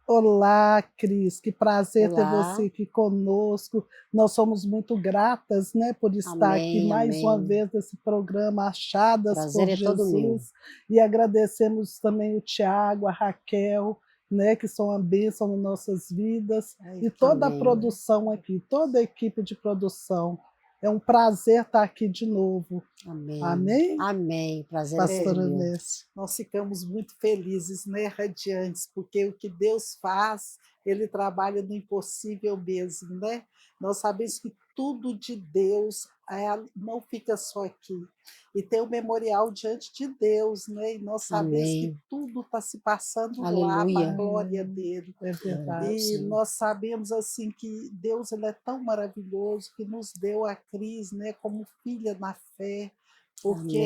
Olá, Cris, que prazer ter você Olá, aqui conosco. Nós somos muito gratas, né, por estar aqui amém, mais uma amém. vez nesse programa Achadas Prazer por é todo meu. Jesus. E agradecemos também o Tiago, a Raquel, né, que são uma bênção nas nossas vidas, e toda a Amém, produção aqui, toda a equipe de produção. É um prazer estar aqui de novo. amém, Amém? amém. Prazer é todo Pastora meu. Ness. Nós ficamos muito felizes, né, radiantes, porque o que Deus faz, Ele trabalha no impossível mesmo, né? Nós sabemos que tudo de Deus não fica só aqui. E tem o memorial diante de Deus, né? E nós sabemos que Amém. tudo está se passando lá para a Aleluia. glória dele. É Glória ao E Senhor. nós sabemos assim que Deus ele é tão maravilhoso que nos deu a Cris, né, como filha na fé, porque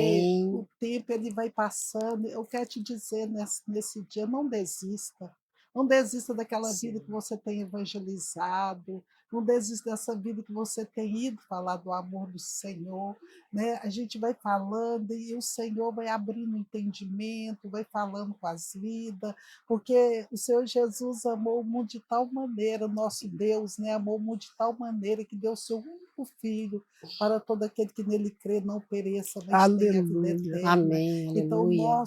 o Amém. tempo ele vai passando. Eu quero te dizer nesse dia, não desista. Não desista daquela vida que Sim. você tem evangelizado, não desista dessa vida que você tem ido falar do amor do Senhor, né? A gente vai falando e o Senhor vai abrindo entendimento, vai falando com as vidas, porque o Senhor Jesus amou o mundo de tal maneira, nosso Deus, né? Amou o mundo de tal maneira que deu o seu único filho para todo aquele que nele crê não pereça, mas tenha a vida Aleluia. eterna. Amém, Então, aleluia.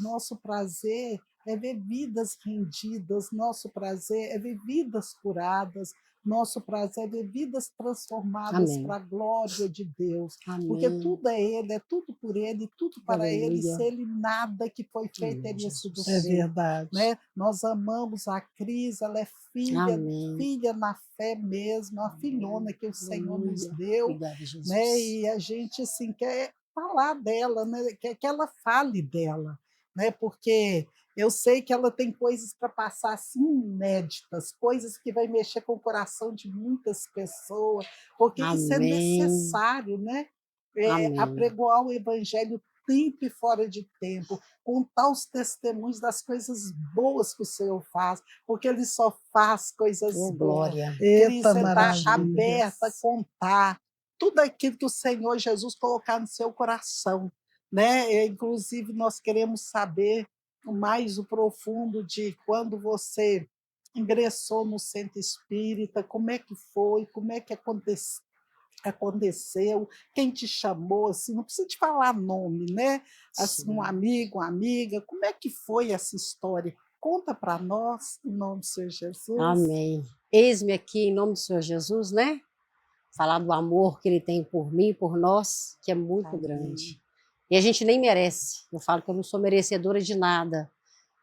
nosso prazer é ver vidas rendidas, nosso prazer é ver vidas curadas, nosso prazer é ver vidas transformadas para Amém, a glória de Deus, porque amém. tudo é Ele, é tudo por Ele, tudo para Ele, Aleluia. sem Ele nada que foi feito Amém, teria sido Jesus. feito. Né? Nós amamos a Cris, ela é Amém. filha na fé mesmo, uma filhona Amém. que o Senhor nos Aleluia. deu, Obrigada, né? Jesus. E a gente assim quer falar dela, né? Quer que ela fale dela, né? Porque eu sei que ela tem coisas para passar assim inéditas, coisas que vai mexer com o coração de muitas pessoas, porque isso é Amém. necessário, né? Amém. Apregoar o evangelho tempo e fora de tempo, contar os testemunhos das coisas boas que o Senhor faz, porque Ele só faz coisas Oh, boas. glória. Cris, Eita Oh, você está maravilha. aberta a maravilhas. contar tudo aquilo que o Senhor Jesus colocar no seu coração, né? Inclusive, nós queremos saber mais o profundo de quando você ingressou no centro espírita, como é que foi, como é que aconteceu, quem te chamou, assim, não precisa te falar nome, né? Assim, um Sim. amigo, uma amiga, como é que foi essa história? Conta para nós, em nome do Senhor Jesus. Amém. Eis-me aqui em nome do Senhor Jesus, né? Falar do amor que Ele tem por mim e por nós, que é muito Amém. grande. E a gente nem merece. Eu falo que eu não sou merecedora de nada.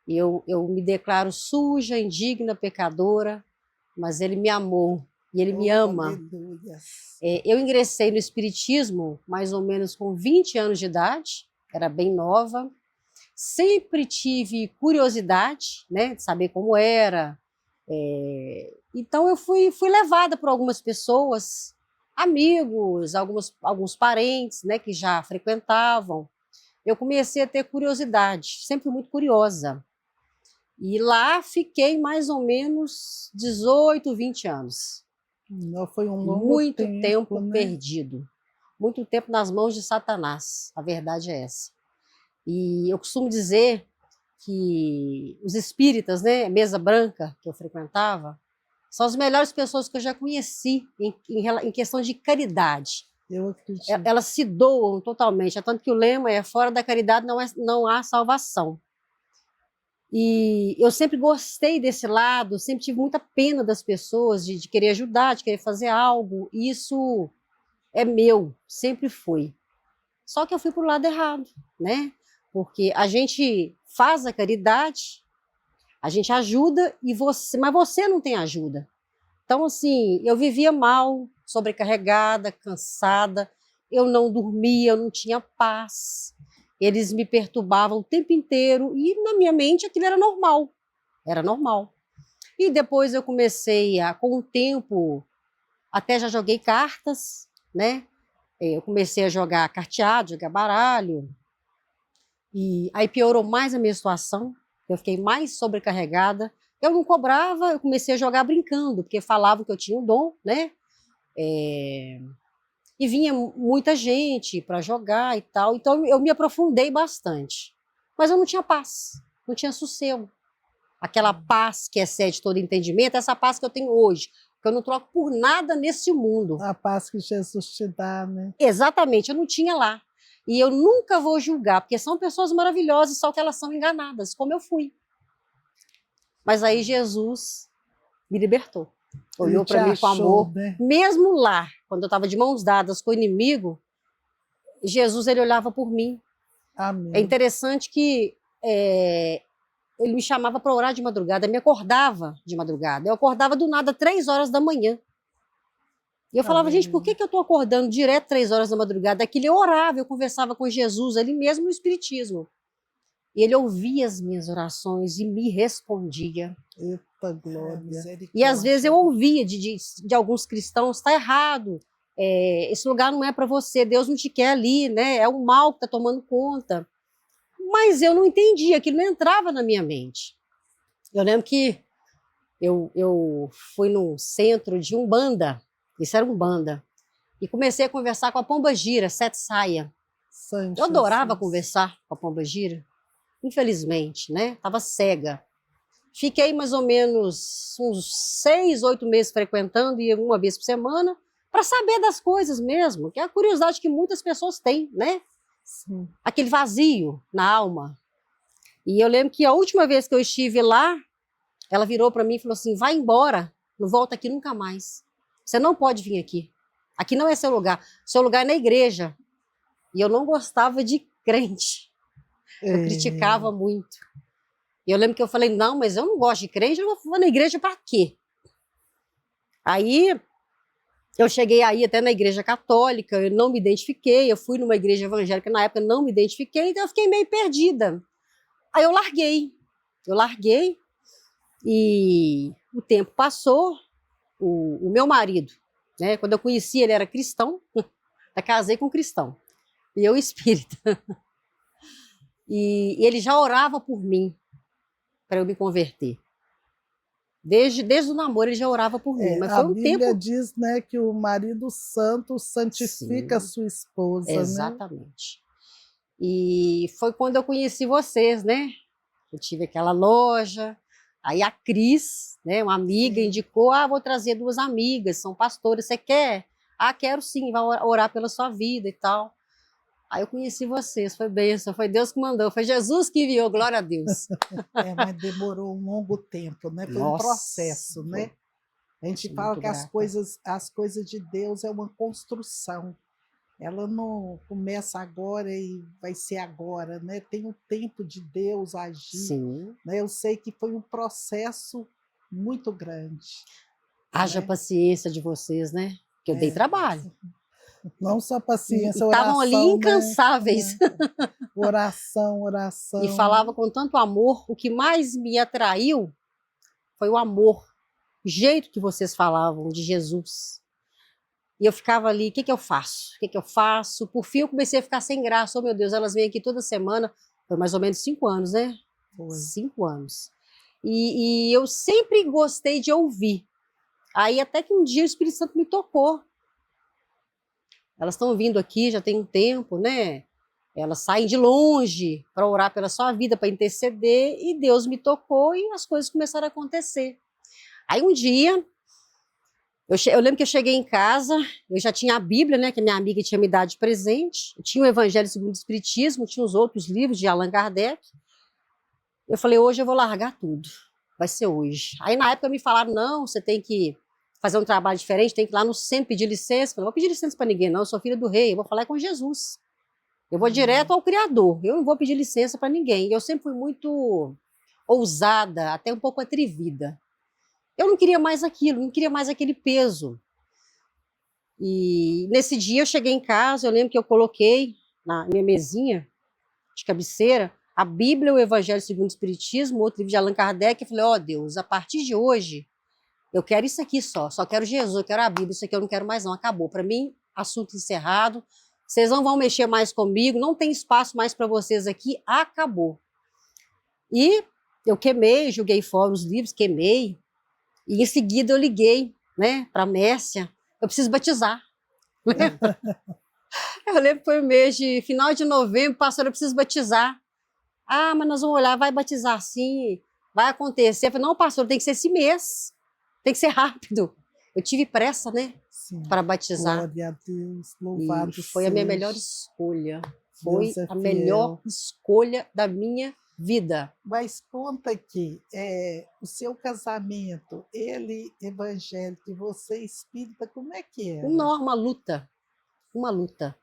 E eu me declaro suja, indigna, pecadora, mas Ele me amou e Ele me Oh, ama. aleluia. Eu ingressei no Espiritismo mais ou menos com 20 anos de idade, era bem nova. Sempre tive curiosidade, né, de saber como era. Então eu fui levada por algumas pessoas, amigos, alguns parentes, né, que já frequentavam. Eu comecei a ter curiosidade, sempre muito curiosa. E lá fiquei mais ou menos 18, 20 anos. Não foi um longo Muito tempo, tempo né? perdido. Muito tempo nas mãos de Satanás. A verdade é essa. E eu costumo dizer que os espíritas, né, mesa branca que eu frequentava, são as melhores pessoas que eu já conheci em questão de caridade. Eu acredito. Elas se doam totalmente, é tanto que o lema é fora da caridade não há salvação. E eu sempre gostei desse lado, sempre tive muita pena das pessoas, de querer ajudar, de querer fazer algo. E isso é meu, sempre foi. Só que eu fui para o lado errado, né? Porque a gente faz a caridade, a gente ajuda, mas você não tem ajuda. Então, assim, eu vivia mal, sobrecarregada, cansada, eu não dormia, eu não tinha paz. Eles me perturbavam o tempo inteiro e na minha mente aquilo era normal. Era normal. E depois eu comecei com o tempo, até já joguei cartas, né? Eu comecei a jogar carteado, jogar baralho. E aí piorou mais a minha situação, eu fiquei mais sobrecarregada. Eu não cobrava, eu comecei a jogar brincando, porque falavam que eu tinha um dom, né? E vinha muita gente para jogar e tal, então eu me aprofundei bastante. Mas eu não tinha paz, não tinha sossego. aquela paz que excede todo entendimento, essa paz que eu tenho hoje, que eu não troco por nada nesse mundo. A paz que Jesus te dá, né? Exatamente, eu não tinha lá. E eu nunca vou julgar, porque são pessoas maravilhosas, só que elas são enganadas, como eu fui. Mas aí Jesus me libertou. Olhou para mim com amor. Né? Mesmo lá, quando eu estava de mãos dadas com o inimigo, Jesus, ele olhava por mim. Amém. É interessante que ele me chamava para orar de madrugada, me acordava de madrugada. Eu acordava do nada 3 horas da manhã. E eu falava, gente, por que eu estou acordando direto 3 horas da madrugada? Aquilo eu orava, eu conversava com Jesus, ali mesmo no Espiritismo. E ele ouvia as minhas orações e me respondia. Eita glória. E às vezes eu ouvia de alguns cristãos, está errado, esse lugar não é para você, Deus não te quer ali, né? É o mal que está tomando conta. Mas eu não entendia, aquilo não entrava na minha mente. Eu lembro que eu fui num centro de Umbanda, isso era Umbanda, e comecei a conversar com a Pombagira, Sete Saia. Eu adorava conversar com a Pombagira, infelizmente, né? Estava cega. Fiquei mais ou menos uns 6, 8 meses frequentando, ia uma vez por semana, para saber das coisas mesmo, que é a curiosidade que muitas pessoas têm, né? Sim. Aquele vazio na alma. E eu lembro que a última vez que eu estive lá, ela virou para mim e falou assim, vai embora, não volta aqui nunca mais. Você não pode vir aqui. Aqui não é seu lugar é na igreja. E eu não gostava de crente. Eu criticava muito. E eu lembro que eu falei, não, mas eu não gosto de crente, eu vou na igreja para quê? Aí eu cheguei aí até na igreja católica, eu não me identifiquei, eu fui numa igreja evangélica na época, não me identifiquei, então eu fiquei meio perdida. Aí eu larguei e o tempo passou, o meu marido, né, quando eu conheci ele era cristão, eu casei com um cristão, e eu espírita. E ele já orava por mim, para eu me converter. Desde o namoro ele já orava por mim, mas foi um tempo... A Bíblia diz, né, que o marido santo santifica a sua esposa, exatamente. Né? E foi quando eu conheci vocês, né? Eu tive aquela loja, aí a Cris, né, uma amiga, indicou, vou trazer 2 amigas, são pastoras, você quer? Quero sim, vai orar pela sua vida e tal. Aí eu conheci vocês, foi bênção, foi Deus que mandou, foi Jesus que enviou, glória a Deus. Mas demorou um longo tempo, né? Foi um processo, né? A gente fala que as coisas de Deus é uma construção. Ela não começa agora e vai ser agora, né? Tem o tempo de Deus agir. Sim. Né? Eu sei que foi um processo muito grande. Haja paciência de vocês, né? Que eu dei trabalho. Não só paciência, oração. Estavam ali incansáveis. Né? Oração. E falava com tanto amor. O que mais me atraiu foi o amor, o jeito que vocês falavam de Jesus. E eu ficava ali, o que eu faço? O que eu faço? Por fim, eu comecei a ficar sem graça. Oh, meu Deus, elas vêm aqui toda semana. Foi mais ou menos 5 anos, né? Foi. 5 anos. E eu sempre gostei de ouvir. Aí até que um dia o Espírito Santo me tocou. Elas estão vindo aqui já tem um tempo, né? Elas saem de longe para orar pela sua vida, para interceder, e Deus me tocou e as coisas começaram a acontecer. Aí um dia, eu lembro que eu cheguei em casa, eu já tinha a Bíblia, né, que a minha amiga tinha me dado de presente, eu tinha o Evangelho segundo o Espiritismo, tinha os outros livros de Allan Kardec. Eu falei, hoje eu vou largar tudo, vai ser hoje. Aí na época me falaram, não, você tem que fazer um trabalho diferente, tem que ir lá no centro pedir licença. Eu falei, não vou pedir licença para ninguém, não, eu sou filha do rei, eu vou falar com Jesus. Eu vou direto ao Criador, eu não vou pedir licença para ninguém. Eu sempre fui muito ousada, até um pouco atrevida. Eu não queria mais aquilo, não queria mais aquele peso. E nesse dia eu cheguei em casa, eu lembro que eu coloquei na minha mesinha de cabeceira a Bíblia, o Evangelho segundo o Espiritismo, outro livro de Allan Kardec, e falei, ó Deus, a partir de hoje, eu quero isso aqui só quero Jesus, eu quero a Bíblia, isso aqui eu não quero mais não, acabou. Para mim, assunto encerrado, vocês não vão mexer mais comigo, não tem espaço mais para vocês aqui, acabou. E eu queimei, joguei fora os livros, queimei, e em seguida eu liguei, né, para a Mércia, eu preciso batizar. Eu lembro que foi o mês de final de novembro, pastor, eu preciso batizar. Mas nós vamos olhar, vai batizar sim. vai acontecer. Eu falei, não, pastor, tem que ser esse mês, tem que ser rápido. Eu tive pressa, né, Sim. para batizar. Glória a Deus, louvado E foi a minha melhor seja. escolha. Foi Deus é a melhor fiel. escolha da minha vida. Mas conta aqui, o seu casamento, ele evangélico e você espírita, como é que era? Uma luta, uma luta.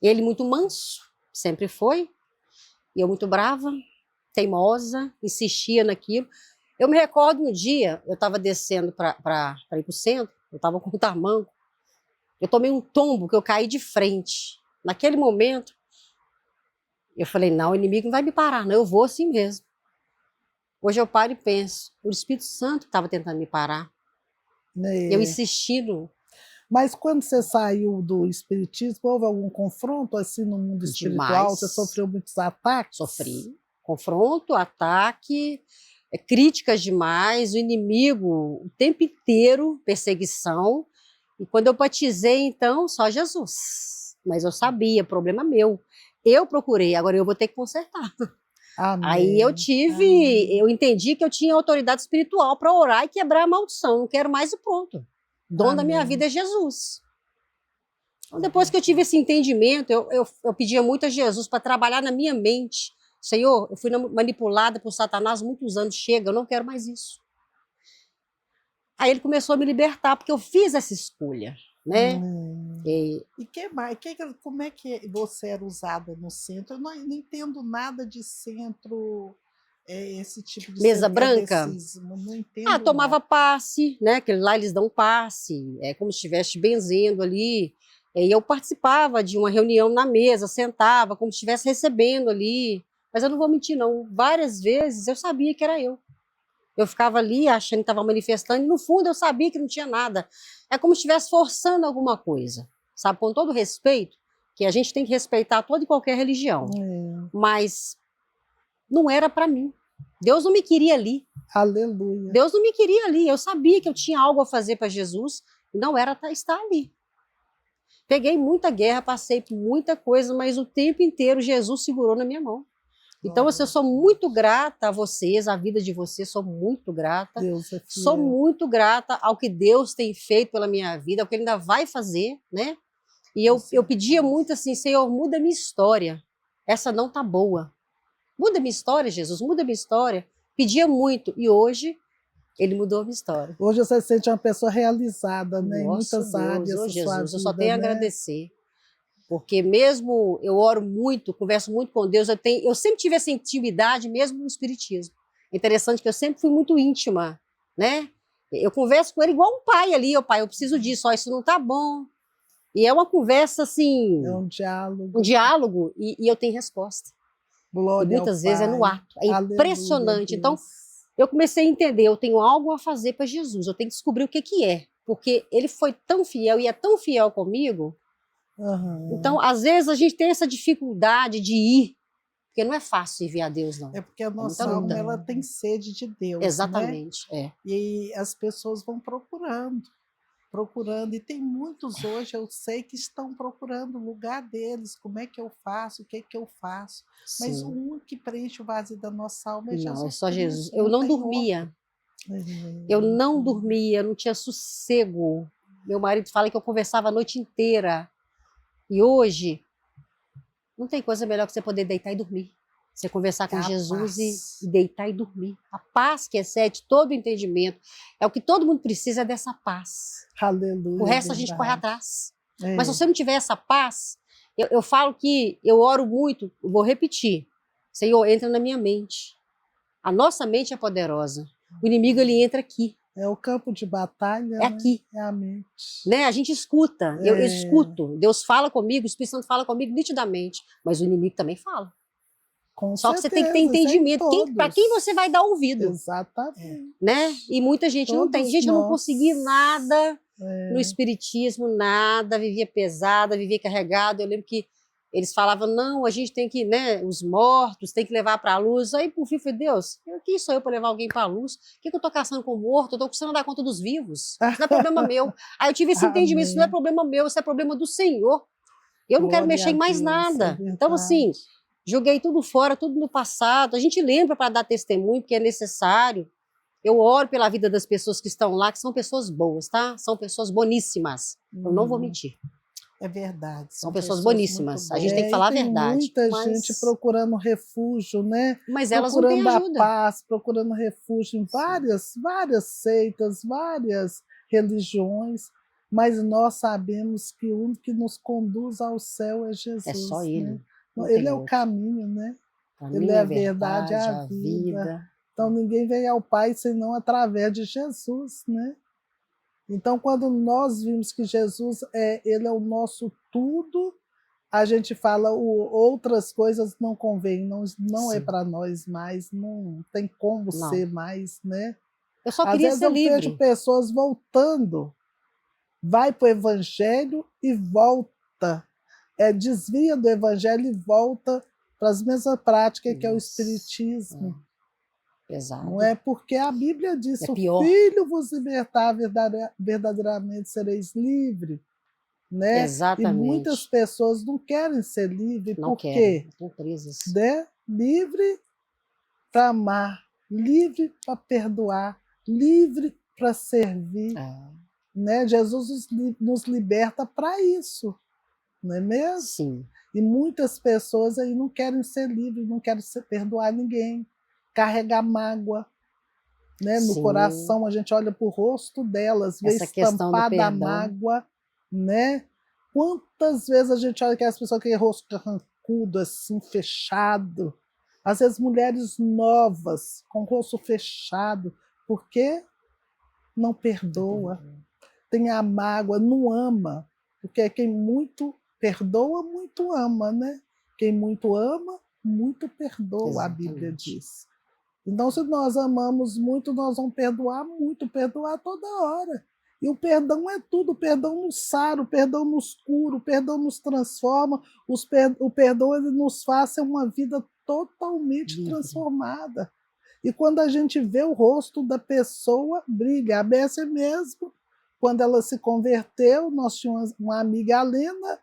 Ele muito manso, sempre foi, e eu muito brava, teimosa, insistia naquilo. Eu me recordo um dia, eu estava descendo para ir para o centro, eu estava com o tamanco, eu tomei um tombo que eu caí de frente. Naquele momento, eu falei, não, o inimigo não vai me parar, não, eu vou assim mesmo. Hoje eu paro e penso, o Espírito Santo estava tentando me parar. Eu É. insistindo Mas quando você saiu do espiritismo, houve algum confronto assim no mundo espiritual? Você demais, sofreu muitos ataques? sofri. Confronto, ataque, críticas demais, o inimigo o tempo inteiro, perseguição. E quando eu batizei, então, só Jesus. Mas eu sabia, problema meu. Eu procurei, agora eu vou ter que consertar. Aí eu Amém. eu entendi que eu tinha autoridade espiritual para orar e quebrar a maldição. Não quero mais e pronto. O dono da minha Amém. vida é Jesus. Então, depois que eu tive esse entendimento, eu pedia muito a Jesus para trabalhar na minha mente. Senhor, eu fui manipulada por Satanás muitos anos, chega, eu não quero mais isso. Aí ele começou a me libertar, porque eu fiz essa escolha, né? E E que mais? Como é que você era usada no centro? Eu não entendo nada de centro, esse tipo de mesa centro branca, kardecismo, não entendo tomava nada. passe, né? Aquele lá eles dão passe, é como se estivesse benzendo ali. E eu participava de uma reunião na mesa, sentava, como se estivesse recebendo ali. Mas eu não vou mentir, não. Várias vezes eu sabia que era eu. Eu ficava ali achando que estava manifestando, e no fundo eu sabia que não tinha nada. É como se estivesse forçando alguma coisa, sabe? Com todo respeito, que a gente tem que respeitar toda e qualquer religião. Mas não era para mim. Deus não me queria ali. Aleluia. Deus não me queria ali. Eu sabia que eu tinha algo a fazer para Jesus, e não era estar ali. Peguei muita guerra, passei por muita coisa, mas o tempo inteiro Jesus segurou na minha mão. Então, assim, eu sou muito grata a vocês, a vida de vocês, sou muito grata. Deus é Sou fiel. muito grata ao que Deus tem feito pela minha vida, ao que Ele ainda vai fazer, né? E eu pedia muito assim, Senhor, muda minha história. Essa não tá boa. Muda minha história, Jesus, muda minha história. Pedia muito. E hoje, Ele mudou a minha história. Hoje você se sente uma pessoa realizada, né? Em Nossa muitas Deus, áreas ô da sua Jesus, eu só vida, tenho a né? agradecer. Porque mesmo eu oro muito, converso muito com Deus, eu sempre tive essa intimidade mesmo no espiritismo. Interessante que eu sempre fui muito íntima, né? Eu converso com ele igual um pai ali, ó pai, eu preciso disso, ó, isso não tá bom. E é uma conversa assim, É um diálogo. um diálogo, e eu tenho resposta. E Glória ao muitas vezes é no Pai. ato, é Aleluia, impressionante. Então, Deus. eu comecei a entender, eu tenho algo a fazer para Jesus, eu tenho que descobrir o que que é, porque ele foi tão fiel e é tão fiel comigo. Aham. Então, às vezes a gente tem essa dificuldade de ir, porque não é fácil ir ver a Deus, não. É porque a muita nossa alma luta. ela tem sede de Deus, né? Exatamente, é. E as pessoas vão procurando, e tem muitos hoje, eu sei que estão procurando o lugar deles, como é que eu faço, o que é que eu faço, mas o Sim. único que preenche o vazio da nossa alma é Não, é Jesus só Jesus. Cristo, Eu não tem dormia, outro. eu não dormia, não tinha sossego. Meu marido fala que eu conversava a noite inteira. E hoje, não tem coisa melhor que você poder deitar e dormir. Você conversar com É a Jesus paz. e deitar e dormir. A paz que excede todo o entendimento. É o que todo mundo precisa, é dessa paz. Aleluia, O resto a gente verdade. corre atrás. É. Mas se você não tiver essa paz, eu falo que eu oro muito, eu vou repetir. Senhor, entra na minha mente. A nossa mente é poderosa. O inimigo, ele entra aqui. É o campo de batalha, É né? aqui. É a mente. Né? A gente escuta. Eu escuto. Deus fala comigo, o Espírito Santo fala comigo nitidamente. Mas o inimigo também fala. Com Só que você tem que ter certeza, isso é em entendimento. Para quem você vai dar ouvido? Exatamente. Né? E muita gente não tem. Todos Gente, eu não nós. consegui nada no espiritismo, nada. Vivia pesada, vivia carregada. Eu lembro que eles falavam, não, a gente tem que, né, os mortos, tem que levar para a luz. Aí, por fim, eu falei, Deus, quem sou eu para levar alguém para a luz? O que eu estou caçando com o morto? Eu estou precisando dar conta dos vivos. Isso não é problema meu. Aí eu tive esse entendimento, isso não é problema meu, isso é problema do Senhor. Eu não quero Glória mexer a em mais Deus, nada. é Então, assim, verdade. Joguei tudo fora, tudo no passado. A gente lembra para dar testemunho, porque é necessário. Eu oro pela vida das pessoas que estão lá, que são pessoas boas, tá? São pessoas boníssimas. Eu não vou mentir. É verdade, São são pessoas pessoas muito boníssimas. A gente tem que boas. falar a E tem verdade. muita gente procurando refúgio, né? Mas elas não têm Procurando a ajuda. paz, procurando refúgio em várias seitas, várias religiões, mas nós sabemos que o único que nos conduz ao céu é É Jesus, só né? Ele. Não Ele tem é o outro. caminho, né? Para Ele mim é é a verdade, é verdade, a a vida. vida. Então ninguém vem ao Pai senão através de Jesus, né? Então, quando nós vimos que Jesus ele é o nosso tudo, a gente fala outras coisas não convém, não é Sim. para nós mais, não tem como Não. ser mais, né? Eu só Às queria vezes ser eu vejo livre. pessoas voltando, vai para o evangelho e volta, desvia do evangelho e volta para as mesmas práticas que é o Nossa, espiritismo. Pesado. Não é porque a Bíblia diz: É o pior. Filho vos libertar, verdadeiramente sereis livres. Né? E muitas Exatamente. pessoas não querem ser livres, Não por querem. quê? Estão presas. Né? Livre para amar, livre para perdoar, livre para servir. É. Né? Jesus nos liberta para isso, não é mesmo? Sim. E muitas pessoas aí não querem ser livres, não querem perdoar ninguém, carregar mágoa. Né? No Sim. coração, a gente olha para o rosto delas, vê Essa questão do estampada a perdão. mágoa, né? Quantas vezes a gente olha aquelas pessoas com aquele rosto carrancudo, assim, fechado, às vezes mulheres novas, com o rosto fechado, porque não perdoa, tem a mágoa, não ama, porque quem muito perdoa, muito ama, né? Quem muito ama, muito perdoa, a Bíblia Exatamente. diz. Então, se nós amamos muito, nós vamos perdoar muito, perdoar toda hora. E o perdão é tudo, o perdão nos sara, o perdão nos cura, o perdão nos transforma, o perdão ele nos faz ser uma vida totalmente Livre. transformada. E quando a gente vê o rosto da pessoa, brilha. A Bessie mesmo, quando ela se converteu, nós tínhamos uma amiga, a Lena,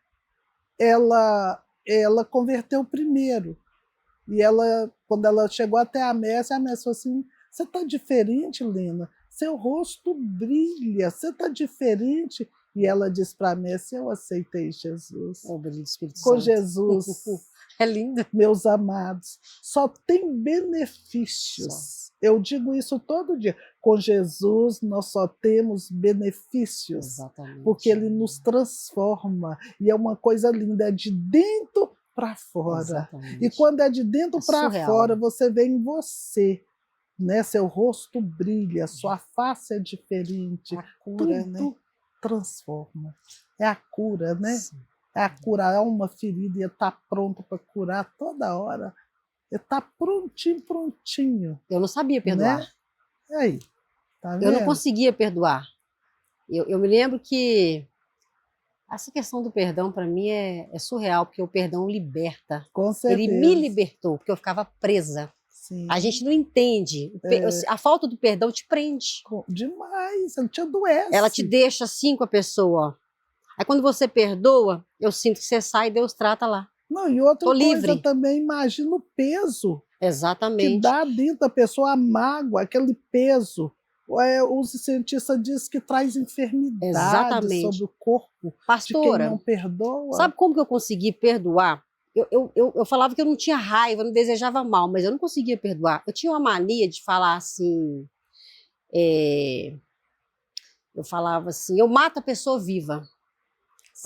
ela converteu primeiro. E ela, quando ela chegou até a Messi falou assim: você está diferente, Lena, seu rosto brilha, você está diferente. E ela disse para a Messi: eu aceitei Jesus. O brilho do Espírito Com Santo. Jesus, É lindo. meus amados, só tem benefícios. Só. Eu digo isso todo dia. Com Jesus nós só temos benefícios. Exatamente. Porque Ele nos transforma. E é uma coisa linda, é de dentro para fora. Exatamente. E quando é de dentro para surreal. fora, você vê em você, né? Seu rosto brilha, sua face é diferente. A cura, Tudo né? transforma. É a cura, né? Sim. É a cura, é uma ferida e está pronto para curar toda hora. Está prontinho. Eu não sabia perdoar. Né? E aí, tá vendo? Eu não conseguia perdoar. Eu me lembro que essa questão do perdão, para mim, é surreal, porque o perdão liberta. Com certeza. Ele me libertou, porque eu ficava presa. Sim. A gente não entende. A falta do perdão te prende. Demais, ela te adoece. Ela te deixa assim com a pessoa. Aí quando você perdoa, eu sinto que você sai e Deus trata lá. Não, e outra Tô coisa livre. também, imagina o peso Exatamente. que dá dentro da pessoa, a mágoa, aquele peso. Os cientistas dizem que traz enfermidade Exatamente. sobre o corpo Pastora, de quem não perdoa. Sabe como que eu consegui perdoar? Eu falava que eu não tinha raiva, não desejava mal, mas eu não conseguia perdoar. Eu tinha uma mania de falar assim, eu falava assim, eu mato a pessoa viva.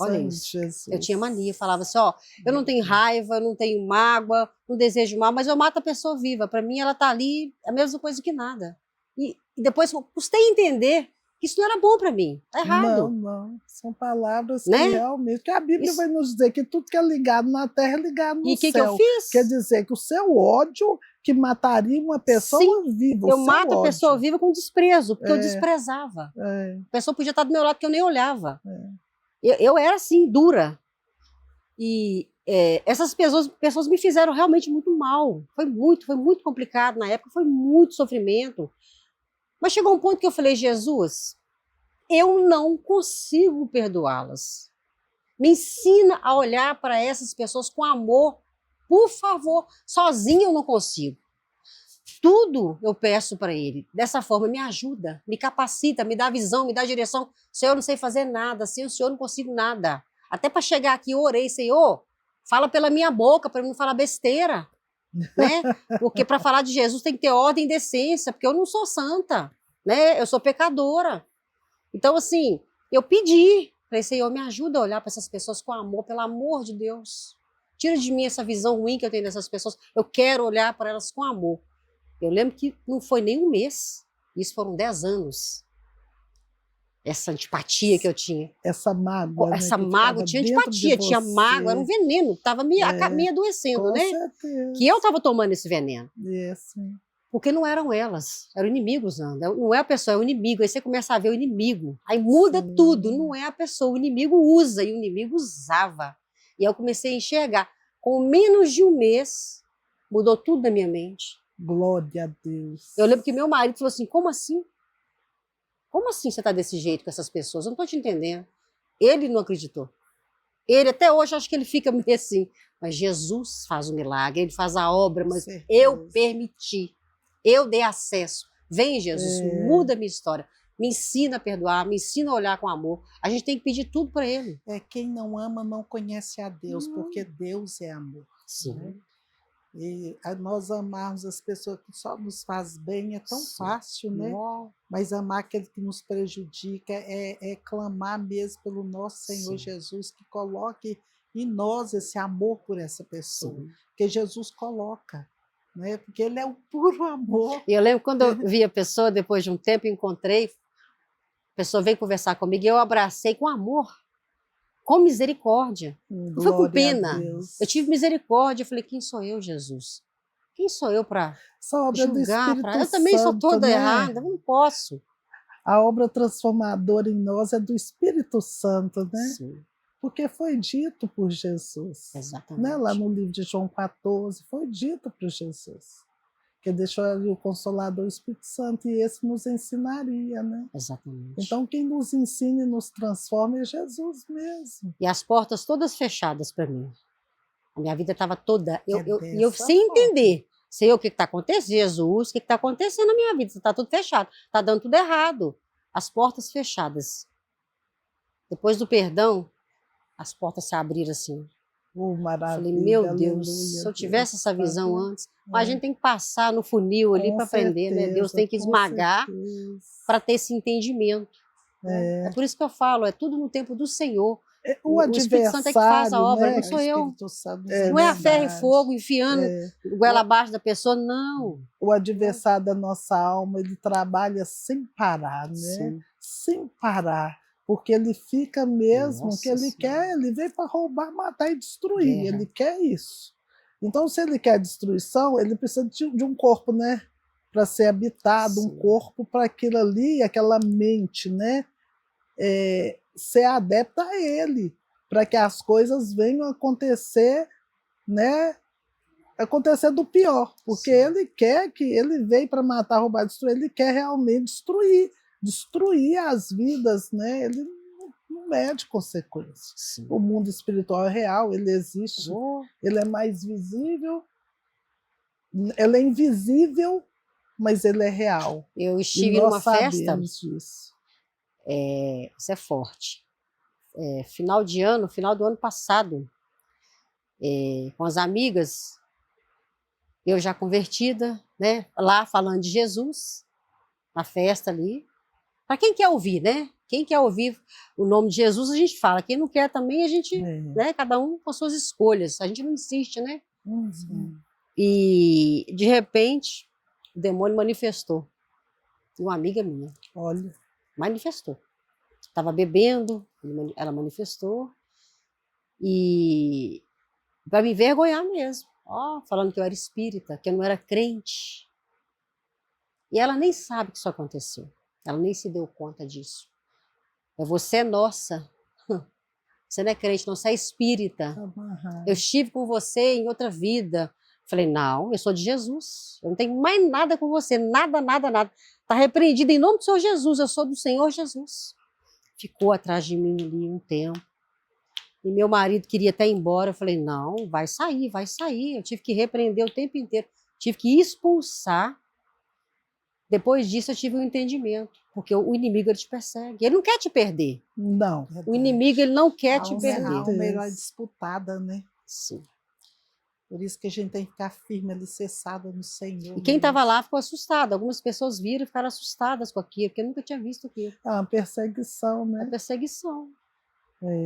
Olha isso. Jesus. Eu tinha mania, eu falava assim, ó, eu não tenho raiva, eu não tenho mágoa, não desejo mal, mas eu mato a pessoa viva. Para mim, ela tá ali, é a mesma coisa que nada. E depois eu custei entender que isso não era bom para mim, tá errado. Não. São palavras né? que realmente... Que a Bíblia Isso. vai nos dizer que tudo que é ligado na terra é ligado no E o que céu. eu fiz? Quer dizer que o seu ódio que mataria uma pessoa viva. Eu mato a pessoa viva com desprezo, porque eu desprezava. A pessoa podia estar do meu lado que eu nem olhava. Eu era assim, dura. E essas pessoas me fizeram realmente muito mal. Foi muito complicado na época, foi muito sofrimento. Mas chegou um ponto que eu falei, Jesus, eu não consigo perdoá-las. Me ensina a olhar para essas pessoas com amor por favor, sozinha eu não consigo. Tudo eu peço para ele. Dessa forma, me ajuda, me capacita, me dá visão, me dá direção. Senhor, eu não sei fazer nada, sem o Senhor eu não consigo nada. Até para chegar aqui, eu orei, Senhor, fala pela minha boca, para eu não falar besteira. Né? Porque para falar de Jesus tem que ter ordem e decência, porque eu não sou santa, né? Eu sou pecadora. Então, assim, eu pedi, falei, Senhor, me ajuda a olhar para essas pessoas com amor, pelo amor de Deus. Tira de mim essa visão ruim que eu tenho dessas pessoas. Eu quero olhar para elas com amor. Eu lembro que não foi nem um mês, isso foram 10 anos. Essa antipatia que eu tinha. Essa mágoa, Essa né, que mágoa, ficava tinha dentro de antipatia, tinha mágoa, era um você. veneno, estava me adoecendo, Com né? certeza. Que eu estava tomando esse veneno. Isso. Porque não eram elas, eram inimigos, Ana. Não é a pessoa, é o inimigo. Aí você começa a ver o inimigo. Aí muda Sim. tudo, não é a pessoa. O inimigo usa e o inimigo usava. E aí eu comecei a enxergar. Com menos de um mês, mudou tudo na minha mente. Glória a Deus. Eu lembro que meu marido falou assim, como assim? Como assim você está desse jeito com essas pessoas? Eu não estou te entendendo. Ele não acreditou. Ele, até hoje, acho que ele fica meio assim. Mas Jesus faz o milagre, ele faz a obra, Com mas certeza. eu permiti. Eu dei acesso. Vem, Jesus, muda a minha história. Me ensina a perdoar, me ensina a olhar com amor. A gente tem que pedir tudo para ele. Quem não ama não conhece a Deus, porque Deus é amor. Sim. Né? E nós amarmos as pessoas que só nos faz bem é tão Sim. fácil, né? Uau. Mas amar aquele que nos prejudica é clamar mesmo pelo nosso Senhor Sim. Jesus, que coloque em nós esse amor por essa pessoa. Sim. Que Jesus coloca, né? Porque ele é o puro amor. E eu lembro quando eu vi a pessoa, depois de um tempo, encontrei, a pessoa veio conversar comigo e eu abracei com amor, com misericórdia. Não foi com Glória a pena. Deus. Eu tive misericórdia. Eu falei, quem sou eu, Jesus? Quem sou eu para Essa obra do julgar? Espírito Eu também sou Santo, toda né? errada, não posso. A obra transformadora em nós é do Espírito Santo, né? Sim, Porque foi dito por Jesus. exatamente. Né? Lá no livro de João 14, foi dito por Jesus. Que deixou ali o Consolador, o Espírito Santo, e esse nos ensinaria, né? Exatamente. Então quem nos ensina e nos transforma é Jesus mesmo. E as portas todas fechadas para mim. A minha vida estava toda... Eu dessa sem forma. entender. Sei o que está acontecendo, Jesus, o que está acontecendo na minha vida. Está tudo fechado, está dando tudo errado. As portas fechadas. Depois do perdão, as portas se abriram assim. Maravilha, Falei, meu aleluia, Deus, se eu tivesse essa Deus, visão tá antes, mas a gente tem que passar no funil ali Com para aprender, né? Deus tem que com esmagar certeza. para ter esse entendimento. Né? É por isso que eu falo, é tudo no tempo do Senhor. O Espírito Santo é que faz a adversário, obra, né? não sou O eu. Espírito Santo, Não é a ferro e verdade. fogo enfiando goela abaixo da pessoa, não. O adversário da nossa alma, ele trabalha sem parar, né? Sim. Sem parar. Porque ele fica mesmo, Nossa que ele Senhora. quer, ele veio para roubar, matar e destruir. Guerra. Ele quer isso. Então, se ele quer destruição, ele precisa de um corpo, né? Para ser habitado, um Sim. corpo para aquilo ali, aquela mente, né? Ser adepta a ele, para que as coisas venham a acontecer, né? Acontecer do pior, porque Sim. ele quer que ele veio para matar, roubar, destruir, ele quer realmente destruir as vidas, né? Ele não mede consequências. Sim. O mundo espiritual é real, ele existe, Oh, ele é mais visível, ele é invisível, mas ele é real. eu E estive nós numa festa, sabemos disso. isso é forte. Final do ano passado, com as amigas, eu já convertida, né? Lá falando de Jesus, na festa ali. Para quem quer ouvir, né? Quem quer ouvir o nome de Jesus, a gente fala. Quem não quer também, a gente, né? Cada um com suas escolhas. A gente não insiste, né? Uhum. E, de repente, o demônio manifestou. Uma amiga minha Olha, manifestou. Estava bebendo, ela manifestou. E para me envergonhar mesmo. Falando que eu era espírita, que eu não era crente. E ela nem sabe que isso aconteceu. Ela nem se deu conta disso. Você é nossa. Você não é crente, não, você é espírita. Eu estive com você em outra vida. Falei, não, eu sou de Jesus. Eu não tenho mais nada com você. Nada, nada, nada. Está repreendido em nome do Senhor Jesus. Eu sou do Senhor Jesus. Ficou atrás de mim ali um tempo. E meu marido queria até ir embora. Eu falei, não, vai sair, vai sair. Eu tive que repreender o tempo inteiro. Tive que expulsar. Depois disso, eu tive um entendimento. Porque o inimigo, ele te persegue. Ele não quer te perder. Não, O inimigo, ele não quer te com perder. alma ela é disputada, né? Sim. Por isso que a gente tem que ficar firme, alicerçada no Senhor E quem estava mesmo. lá ficou assustado. Algumas pessoas viram e ficaram assustadas com aquilo, porque eu nunca tinha visto aquilo. É uma perseguição, É né? perseguição.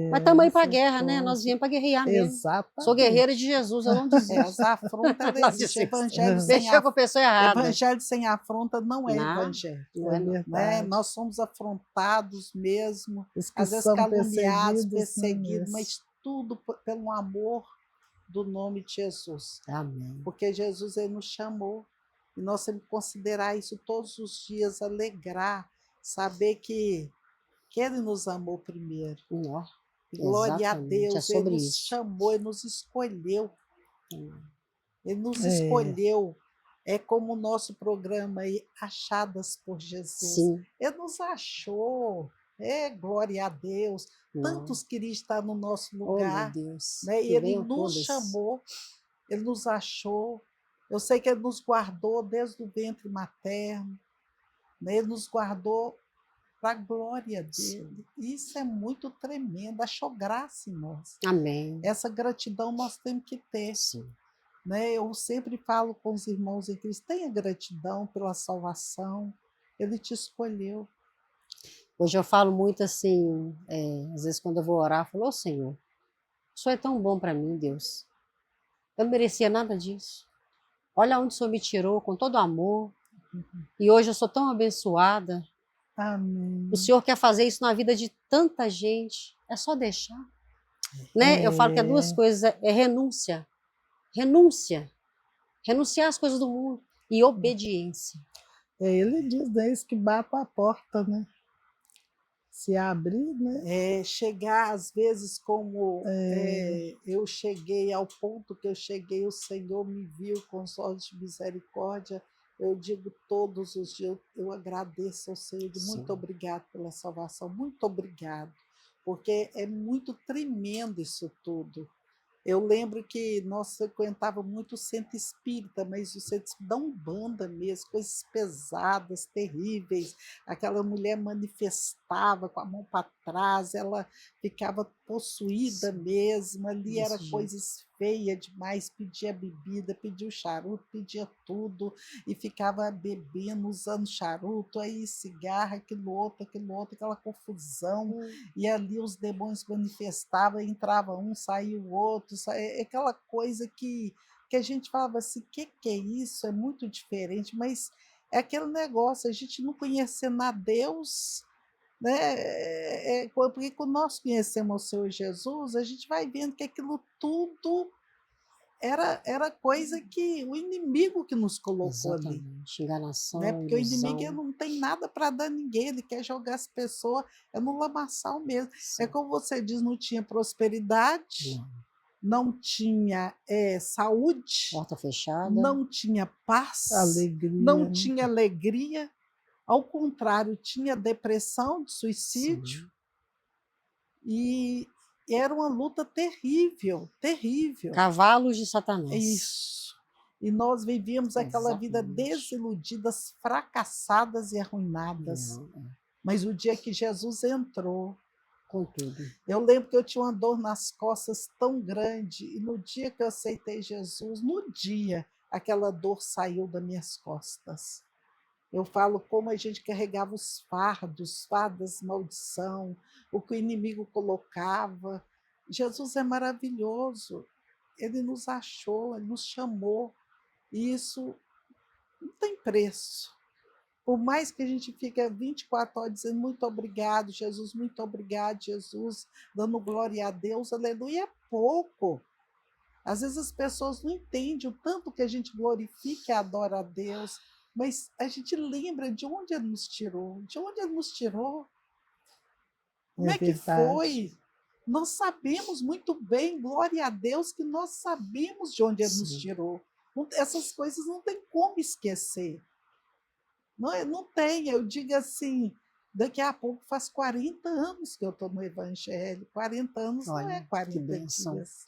Mas estamos aí para a guerra, né? Nós misericórdia. viemos para guerrear mesmo. Sou Exatamente. guerreira de Jesus, eu não desisto. As afrontas, ela Não existe. desisto. Evangelho Com a pessoa errada. evangelho sem afronta não é Não, evangelho. não é não. Né? Verdade. Nós somos afrontados mesmo, Os às vezes caluniados, perseguidos, mas tudo pelo amor do nome de Jesus. Amém. Porque Jesus ele nos chamou. E nós temos que considerar isso todos os dias, alegrar, saber que Ele nos amou primeiro. Glória a Deus, Ele nos chamou, Ele nos escolheu. Ele nos escolheu. É como o nosso programa aí, Achadas por Jesus. Sim. Ele nos achou. Glória a Deus. Tantos queriam estar no nosso lugar. Oh, meu Deus. Né? E Ele nos chamou, Ele nos achou. Eu sei que Ele nos guardou desde o ventre materno. Né? Ele nos guardou para a glória dele. Sim. Isso é muito tremendo. Achou graça em nós. Amém. Essa gratidão nós temos que ter. Sim. Né? Eu sempre falo com os irmãos em Cristo, tenha gratidão pela salvação, Ele te escolheu. Hoje eu falo muito assim, às vezes quando eu vou orar, eu falo, ô Senhor, o Senhor é tão bom para mim, Deus. Eu não merecia nada disso. Olha onde o Senhor me tirou com todo amor. E hoje eu sou tão abençoada. Amém. O Senhor quer fazer isso na vida de tanta gente. É só deixar. Né? Eu falo que é duas coisas, é renúncia. Renúncia. Renunciar às coisas do mundo. E obediência. Ele diz, né, isso que bate a porta, né? Se abrir, né? Chegar, às vezes, como eu cheguei ao ponto que eu cheguei, o Senhor me viu com os olhos de misericórdia. Eu digo todos os dias, eu agradeço ao Senhor, muito obrigado pela salvação, muito obrigado, porque é muito tremendo isso tudo. Eu lembro que nós frequentávamos muito o centro espírita, mas o centro da Umbanda mesmo, coisas pesadas, terríveis. Aquela mulher manifestava com a mão para trás, ela ficava possuída mesmo, ali era coisas feias demais, pedia bebida, pedia o charuto, pedia tudo, e ficava bebendo, usando charuto, aí cigarro, aquilo outro, aquela confusão, e ali os demônios manifestavam, entrava um, saía o outro, é aquela coisa que a gente falava assim, que é isso? É muito diferente, mas é aquele negócio, a gente não conhecendo a Deus, né? Porque quando nós conhecemos o Senhor Jesus, a gente vai vendo que aquilo tudo era coisa que o inimigo que nos colocou ali. Enganação, né? Porque ilusão. O inimigo não tem nada para dar a ninguém, ele quer jogar as pessoas no lamaçal mesmo. Sim. É como você diz, não tinha prosperidade, não tinha saúde, porta fechada, não tinha paz, alegria, não tinha alegria, ao contrário, tinha depressão, de suicídio. Sim. E era uma luta terrível, terrível. Cavalos de Satanás. Isso. E nós vivíamos aquela vida desiludidas, fracassadas e arruinadas. Mas o dia que Jesus entrou, com tudo. Eu lembro que eu tinha uma dor nas costas tão grande, e no dia que eu aceitei Jesus, no dia, aquela dor saiu das minhas costas. Eu falo como a gente carregava os fardos, maldição, o que o inimigo colocava. Jesus é maravilhoso. Ele nos achou, ele nos chamou. E isso não tem preço. Por mais que a gente fique 24 horas dizendo muito obrigado, Jesus, muito obrigado, Jesus, dando glória a Deus, aleluia, é pouco. Às vezes as pessoas não entendem o tanto que a gente glorifica e adora a Deus, mas a gente lembra de onde Ele nos tirou. De onde Ele nos tirou? Como é que foi? Nós sabemos muito bem, glória a Deus, que nós sabemos de onde Ele nos tirou. Essas coisas não tem como esquecer. Não tem, eu digo assim, Daqui a pouco faz 40 anos que eu estou no Evangelho. 40 anos não é Olha, que 40 bênção. dias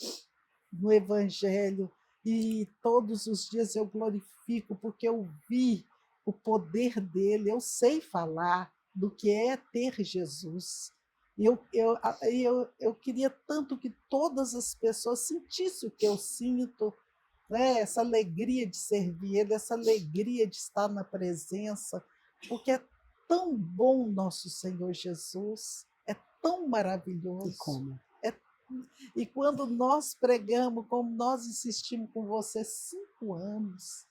no Evangelho. E todos os dias eu glorifico, porque eu vi o poder dele, eu sei falar do que é ter Jesus. Eu queria tanto que todas as pessoas sentissem o que eu sinto, né? Essa alegria de servir Ele, essa alegria de estar na presença, porque é tão bom nosso Senhor Jesus, é tão E maravilhoso. como? É, e quando nós pregamos, como nós insistimos com você 5 anos,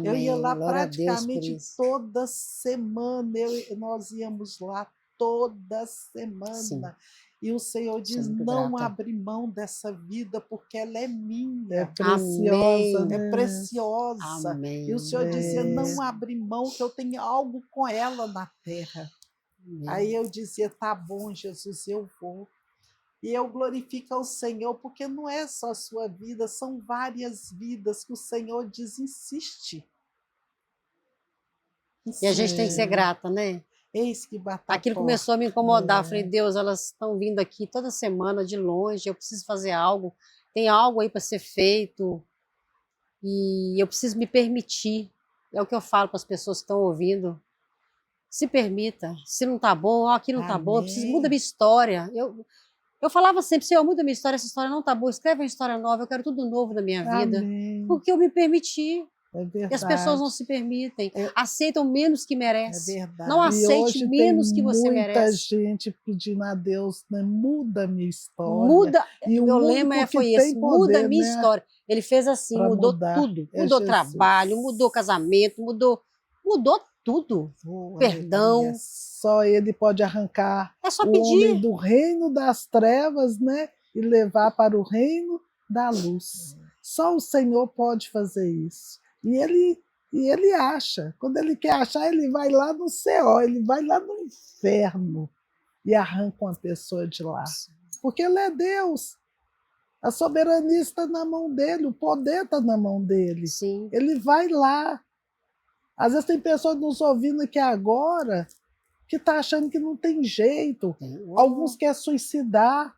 eu ia Amém. lá Glória a Deus por praticamente isso. toda semana, nós íamos lá toda Sim, semana. E o Senhor sou diz: muito não grata. abri mão dessa vida, porque ela é É minha, preciosa, Amém. é né? preciosa. E o Senhor Amém. dizia: É. não abri mão, que eu tenho algo com ela na terra. Aí Amém. eu dizia: tá bom, Jesus, eu vou. E eu glorifico ao Senhor, porque não é só a sua vida, são várias vidas que o Senhor diz: insiste, E a gente tem que ser insiste. grata, né? Eis que bata a Aquilo porta. começou a me incomodar. Eu falei, Deus, elas estão vindo aqui toda semana de longe, eu preciso fazer algo, tem algo aí para ser feito e eu preciso me permitir. É o que eu falo para as pessoas que estão ouvindo. Se permita. Se não tá bom, ó, aqui não tá bom, eu preciso muda minha Amém. história. Eu falava sempre, Senhor, muda minha história, essa história não tá boa, escreve uma história nova, eu quero tudo novo na minha vida. Amém. Porque eu me permiti. É E as pessoas não verdade. se permitem, É, aceitam menos que é merece. Não verdade. E aceite hoje tem menos que você muita merece. gente pedindo a Deus, né? Muda a minha história. Muda, E o meu lema único que foi tem esse, muda a poder, minha né, história. Ele fez assim, para mudou mudar tudo. é Mudou Jesus. trabalho, mudou casamento, mudou tudo. Oh, Perdão. aleluia. Só Ele pode arrancar É só o homem pedir. do reino das trevas, né? E levar para o reino da luz. Só o Senhor pode fazer isso. E ele acha. Quando ele quer achar, ele vai lá no céu, ele vai lá no inferno e arranca uma pessoa de lá. Porque ele é Deus. A soberania está na mão dele, o poder está na mão dele. Sim. Ele vai lá. Às vezes tem pessoas nos ouvindo aqui agora que está achando que não tem jeito. Alguns querem suicidar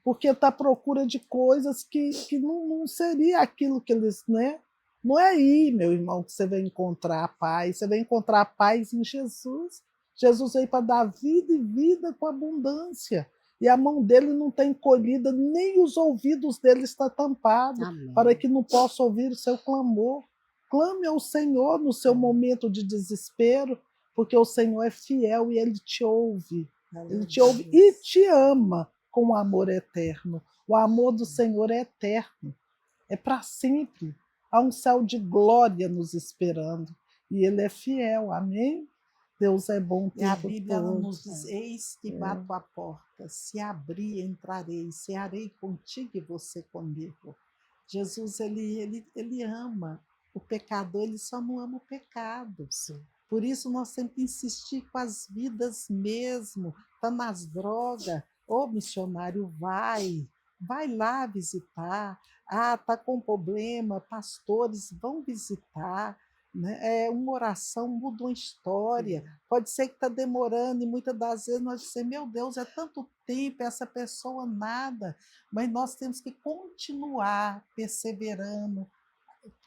porque está à procura de coisas que não seria aquilo que eles, né? Não é aí, meu irmão, que você vai encontrar a paz. Você vai encontrar a paz em Jesus. Jesus veio para dar vida e vida com abundância. E a mão dele não está encolhida, nem os ouvidos dele estão tampados, Amém. para que não possa ouvir o seu clamor. Clame ao Senhor no seu momento de desespero, porque o Senhor é fiel e Ele te ouve. Ele te ouve e te ama com amor eterno. O amor do Senhor é eterno, é para sempre. Há um céu de glória nos esperando. E Ele é fiel, amém? Deus é bom o E a tempo Bíblia todo. nos diz: eis que bato a porta, se abrir, entrarei, cearei contigo e você comigo. Jesus, ele ama o pecador, ele só não ama o pecado. Sim. Por isso nós temos que insistir com as vidas mesmo. Está nas drogas, ô missionário, vai lá visitar. Ah, está com problema, pastores vão visitar. Né? Uma oração muda uma história. Pode ser que está demorando, e muitas das vezes nós dizemos, meu Deus, é tanto tempo, essa pessoa nada. Mas nós temos que continuar perseverando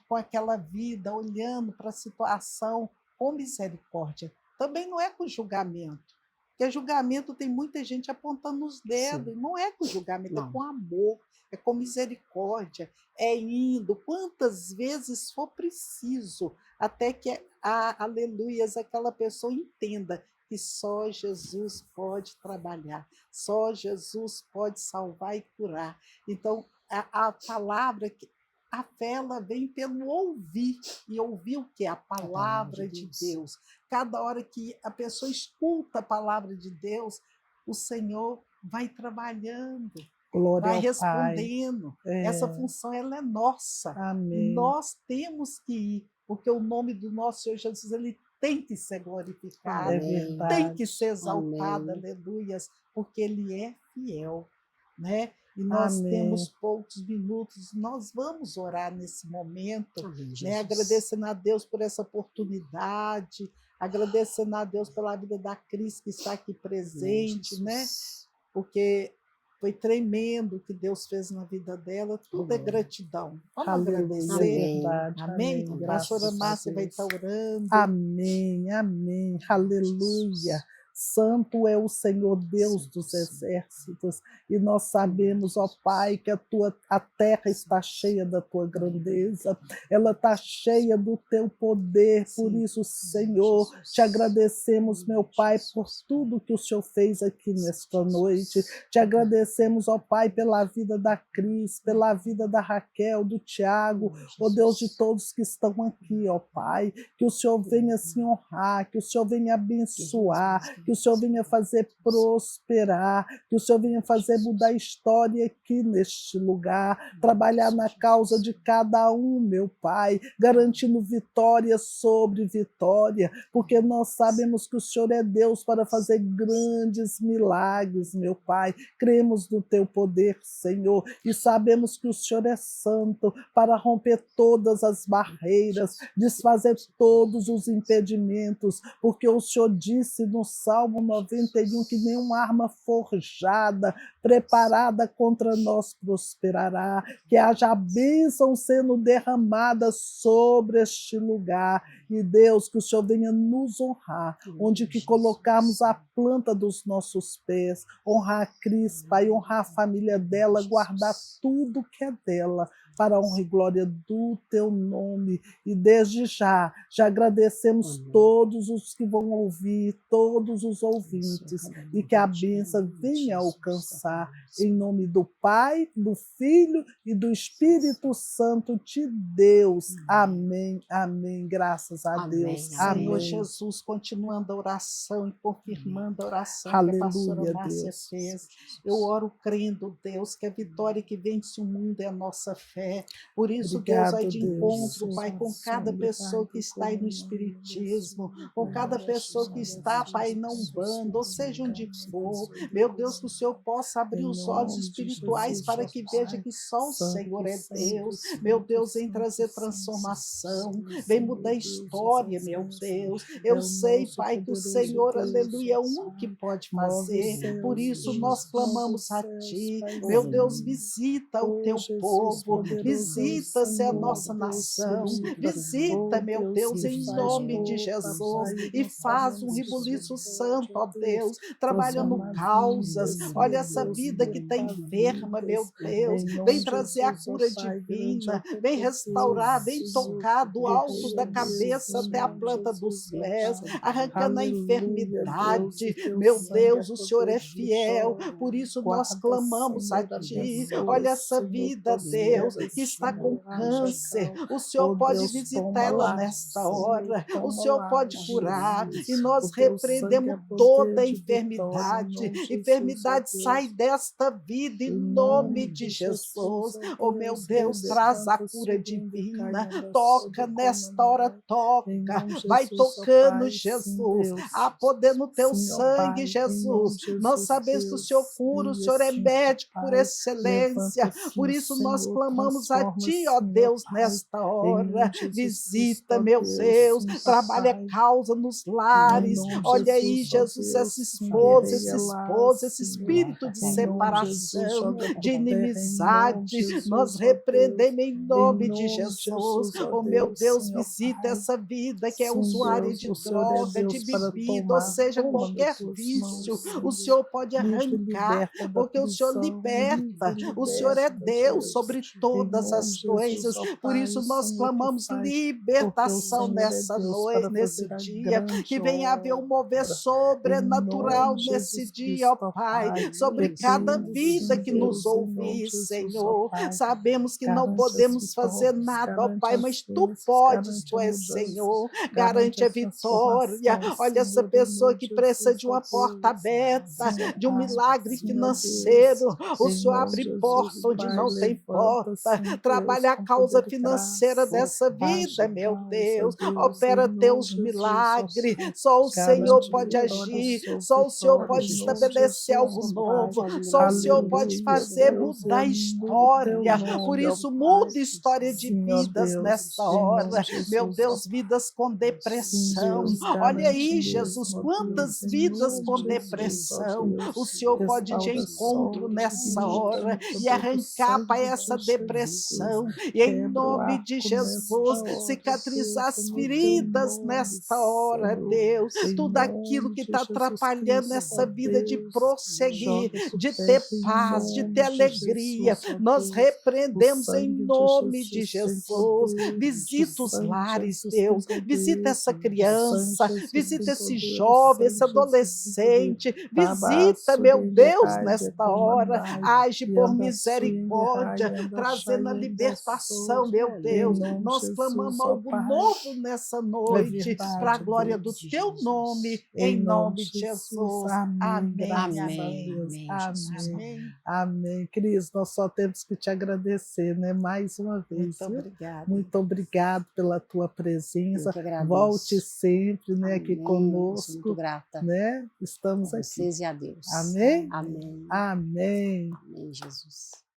com aquela vida, olhando para a situação com misericórdia. Também não é com julgamento, porque julgamento tem muita gente apontando os dedos. Sim. Não é com julgamento, Não. é com amor, é com misericórdia, é indo quantas vezes for preciso, até que, aleluias, aquela pessoa entenda que só Jesus pode trabalhar, só Jesus pode salvar e curar. Então, a palavra que a fé ela vem pelo ouvir, e ouvir o que? A palavra de Deus. Cada hora que a pessoa escuta a palavra de Deus, o Senhor vai trabalhando, Glória vai ao Pai. respondendo. Essa função ela é nossa. E Amém. nós temos que ir, porque o nome do nosso Senhor Jesus ele tem que ser glorificado, É Amém. tem verdade. que ser exaltado, Amém. aleluias, porque ele é fiel, né? E nós Amém. temos poucos minutos, nós vamos orar nesse momento, Amém, né? Jesus. Agradecendo a Deus por essa oportunidade, Agradecendo a Deus pela vida da Cris, que está aqui Amém, presente, né? Jesus. Porque foi tremendo o que Deus fez na vida dela. Tudo é Glória. gratidão. Vamos Aleluia, é agradecer. Amém. verdade. Amém? Amém. A pastora Graças a Márcia vai Deus. estar orando. Amém, amém, aleluia. Santo é o Senhor Deus dos exércitos, e nós sabemos, ó Pai, que a terra está cheia da tua grandeza, ela está cheia do teu poder. Por isso, Senhor, te agradecemos, meu Pai, por tudo que o Senhor fez aqui nesta noite. Te agradecemos, ó Pai, pela vida da Cris, pela vida da Raquel, do Tiago, ó Deus, de todos que estão aqui, ó Pai. Que o Senhor venha se honrar, que o Senhor venha abençoar, que o Senhor venha fazer prosperar, que o Senhor venha fazer mudar a história aqui neste lugar, trabalhar na causa de cada um, meu Pai, garantindo vitória sobre vitória, porque nós sabemos que o Senhor é Deus para fazer grandes milagres, meu Pai. Cremos no teu poder, Senhor, e sabemos que o Senhor é santo para romper todas as barreiras, desfazer todos os impedimentos, porque o Senhor disse no Salmo 91 que nenhuma arma forjada, preparada contra nós prosperará, que haja bênção sendo derramada sobre este lugar. E Deus, que o Senhor venha nos honrar, onde que colocarmos a planta dos nossos pés, honrar a Cris, Pai, honrar a família dela, guardar tudo que é dela, para a honra e glória do teu nome. E desde já agradecemos todos os que vão ouvir, todos os ouvintes, e que a bênção venha alcançar, em nome do Pai, do Filho e do Espírito Santo de Deus. Amém, amém, graças a Amém, Deus. Senhor Amém. Jesus, continuando a oração e confirmando a oração que a pastora Aleluia, Márcia Deus. fez. Eu oro crendo, Deus, que a vitória que vence o mundo é a nossa fé. Por isso, Deus, vai Obrigado, de Deus. encontro, Pai, com cada pessoa que está aí no Espiritismo, com cada pessoa que está, Pai, na Umbanda, ou seja onde for. Meu Deus, que o Senhor possa abrir os olhos espirituais para que veja que só o Senhor é Deus. Meu Deus, vem trazer transformação, vem mudar a história, meu Deus. Eu sei, Pai, que o Senhor, aleluia, é o único que pode fazer. Por isso nós clamamos a Ti. Meu Deus, visita o Teu povo, visita-se a nossa nação, visita, meu Deus, em nome de Jesus, e faz um rebuliço santo, ó Deus, trabalhando causas. Olha essa vida que está enferma, meu Deus, vem trazer a cura divina, vem restaurar, vem tocar do alto da cabeça até a planta dos pés, arrancando a enfermidade. Meu Deus, o Senhor é fiel, por isso nós clamamos a Ti. Olha essa vida, Deus, que está com câncer, o Senhor pode visitar ela nesta hora, o Senhor pode curar, e nós repreendemos toda enfermidade. Enfermidade sai desta vida em nome de Jesus. Oh meu Deus, traz a cura divina, toca nesta hora, toca, vai tocando, Jesus, há poder no teu sangue, Jesus. Nós sabemos que o Senhor cura, o Senhor é médico por excelência, por isso nós clamamos a Ti, ó Deus, nesta hora. Visita, meu Deus, trabalha a causa nos lares. Olha aí, Jesus, essa esposa, esse esposo, esse espírito de separação, de inimizade, nós repreendemos em nome de Jesus. Oh meu Deus, visita essa vida que é usuária de droga, de bebida, ou seja, qualquer vício, o Senhor pode arrancar, porque o Senhor liberta, o Senhor é Deus sobre todas as coisas. Por isso nós clamamos libertação nessa noite, nesse dia, que venha haver um mover sobrenatural nesse dia, ó Pai, sobre cada vida que nos ouvir, Senhor. Sabemos que não podemos fazer nada, ó Pai, mas Tu podes, Tu és Senhor, garante a vitória. Olha essa pessoa que precisa de uma porta aberta, de um milagre financeiro, o Senhor abre porta onde não tem porta, trabalha a causa financeira dessa vida, meu Deus, opera teus milagres, só o Senhor pode agir, só o Senhor pode estabelecer algo novo, só o Senhor pode fazer mudar a história, por isso muda a história de vidas nesta hora, meu Deus, vidas com depressão, olha aí, Jesus, quantas vidas com depressão, o Senhor pode ir de encontro nessa hora e arrancar, Pai, essa depressão, e em nome de Jesus, cicatrizar as feridas nesta hora, Deus, tudo aquilo que está atrapalhando essa vida de prosseguir, de ter paz, de ter alegria, nós repreendemos em nome de Jesus, visita os lares, Deus, visita essa criança, visita esse jovem, esse adolescente, visita, meu Deus, nesta hora, age por misericórdia, trazendo a libertação, meu Deus, nós clamamos algo novo nessa noite, para a glória do teu nome, em nome de Jesus, amém, Amém, amém, Jesus. amém. Amém. Cris, nós só temos que te agradecer, né? Mais uma vez. Muito viu? obrigada. Muito obrigado pela tua Eu presença. que agradeço. Volte sempre, né, aqui Amém. Eu sou muito conosco, grata né? Estamos a aqui. vocês e a Deus. Amém? Amém. Amém. Amém, Jesus.